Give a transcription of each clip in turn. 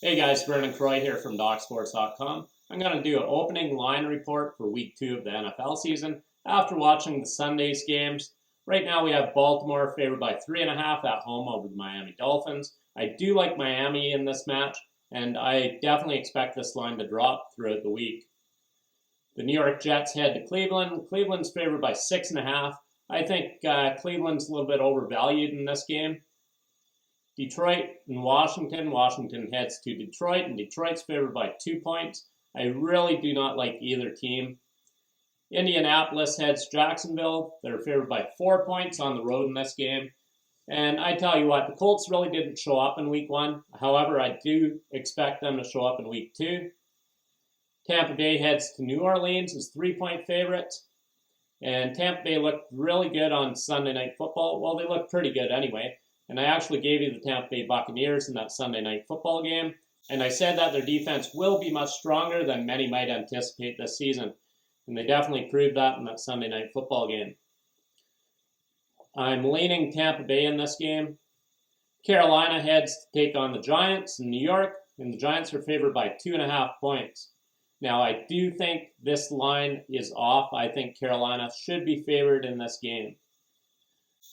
Hey guys, Vernon Croy here from DocSports.com. I'm going to do an opening line report for week 2 of the NFL season after watching the Sunday's games. Right now we have Baltimore favored by 3.5 at home over the Miami Dolphins. I do like Miami in this match, and I definitely expect this line to drop throughout the week. The New York Jets head to Cleveland. Cleveland's favored by 6.5. I think Cleveland's a little bit overvalued in this game. Detroit and Washington. Washington heads to Detroit, and Detroit's favored by 2 points. I really do not like either team. Indianapolis heads to Jacksonville. They're favored by 4 points on the road in this game. And I tell you what, the Colts really didn't show up in week 1. However, I do expect them to show up in week 2. Tampa Bay heads to New Orleans as 3-point favorites. And Tampa Bay looked really good on Sunday Night Football. Well, they looked pretty good anyway. And I actually gave you the Tampa Bay Buccaneers in that Sunday Night Football game. And I said that their defense will be much stronger than many might anticipate this season. And they definitely proved that in that Sunday Night Football game. I'm leaning Tampa Bay in this game. Carolina heads to take on the Giants in New York. And the Giants are favored by 2.5 points. Now, I do think this line is off. I think Carolina should be favored in this game.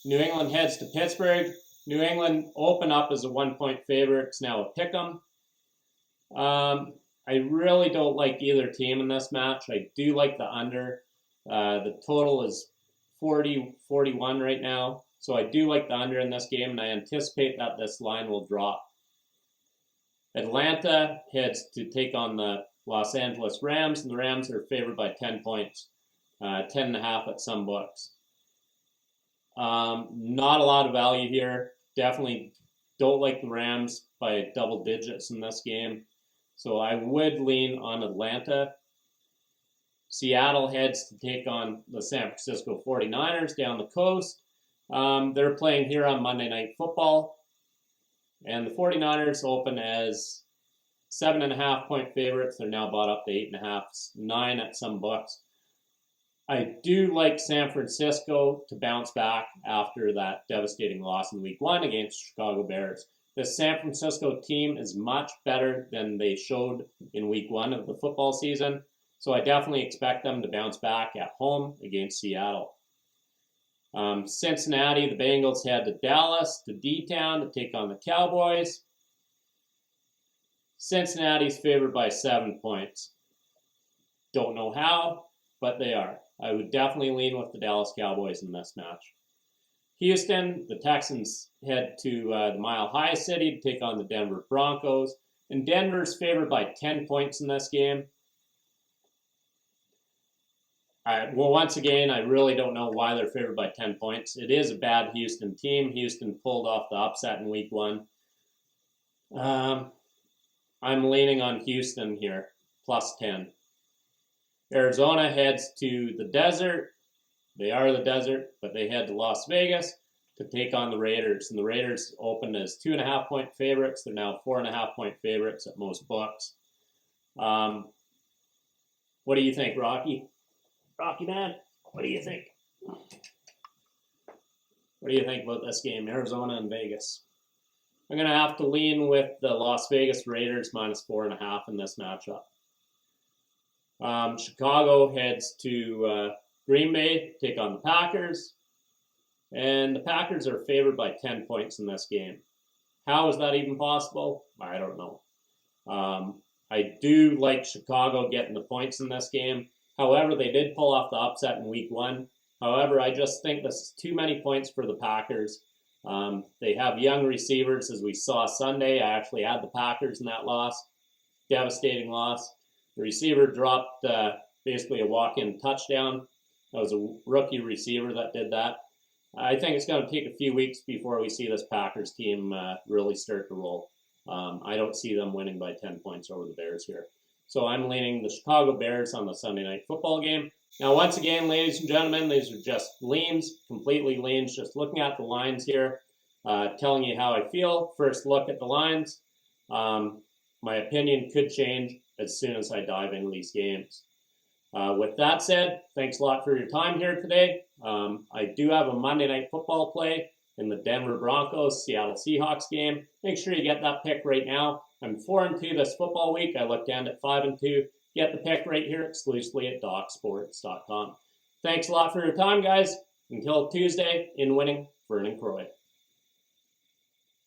New England heads to Pittsburgh. New England open up as a 1-point favorite. It's now a pick'em. I really don't like either team in this match. I do like the under. The total is 40-41 right now. So I do like the under in this game, and I anticipate that this line will drop. Atlanta heads to take on the Los Angeles Rams, and the Rams are favored by 10 points, 10.5 at some books. Not a lot of value here. Definitely don't like the Rams by double digits in this game. So I would lean on Atlanta. Seattle heads to take on the San Francisco 49ers down the coast. They're playing here on Monday Night Football. And the 49ers open as 7.5-point favorites. They're now bought up to 8.5, 9 at some books. I do like San Francisco to bounce back after that devastating loss in week 1 against Chicago Bears. The San Francisco team is much better than they showed in week 1 of the football season, so I definitely expect them to bounce back at home against Seattle. Cincinnati, the Bengals head to Dallas, to D-Town to take on the Cowboys. Cincinnati's favored by 7 points. Don't know how, but they are. I would definitely lean with the Dallas Cowboys in this match. Houston, the Texans head to the Mile High City to take on the Denver Broncos. And Denver's favored by 10 points in this game. Once again, I really don't know why they're favored by 10 points. It is a bad Houston team. Houston pulled off the upset in week 1. I'm leaning on Houston here, plus 10. Arizona heads to the desert. They are the desert, but they head to Las Vegas to take on the Raiders. And the Raiders opened as 2.5-point favorites. They're now 4.5-point favorites at most books. What do you think, Rocky? Rocky man, what do you think? What do you think about this game, Arizona and Vegas? I'm going to have to lean with the Las Vegas Raiders minus 4.5 in this matchup. Chicago heads to Green Bay, take on the Packers. And the Packers are favored by 10 points in this game. How is that even possible? I don't know. I do like Chicago getting the points in this game. However, they did pull off the upset in week 1. However, I just think this is too many points for the Packers. They have young receivers, as we saw Sunday. I actually had the Packers in that loss. Devastating loss. The receiver dropped basically a walk-in touchdown. That was a rookie receiver that did that. I think it's going to take a few weeks before we see this Packers team really start to roll. I don't see them winning by 10 points over the Bears here. So I'm leaning the Chicago Bears on the Sunday Night Football game. Now, once again, ladies and gentlemen, these are just leans, completely leans, just looking at the lines here, telling you how I feel. First look at the lines. My opinion could change as soon as I dive into these games. With that said, thanks a lot for your time here today. I do have a Monday Night Football play in the Denver Broncos Seattle Seahawks game. Make sure you get that pick right now. I'm 4-2 this football week. I look down at 5-2. Get the pick right here exclusively at DocSports.com. Thanks a lot for your time, guys. Until Tuesday, in winning, Vernon Croy.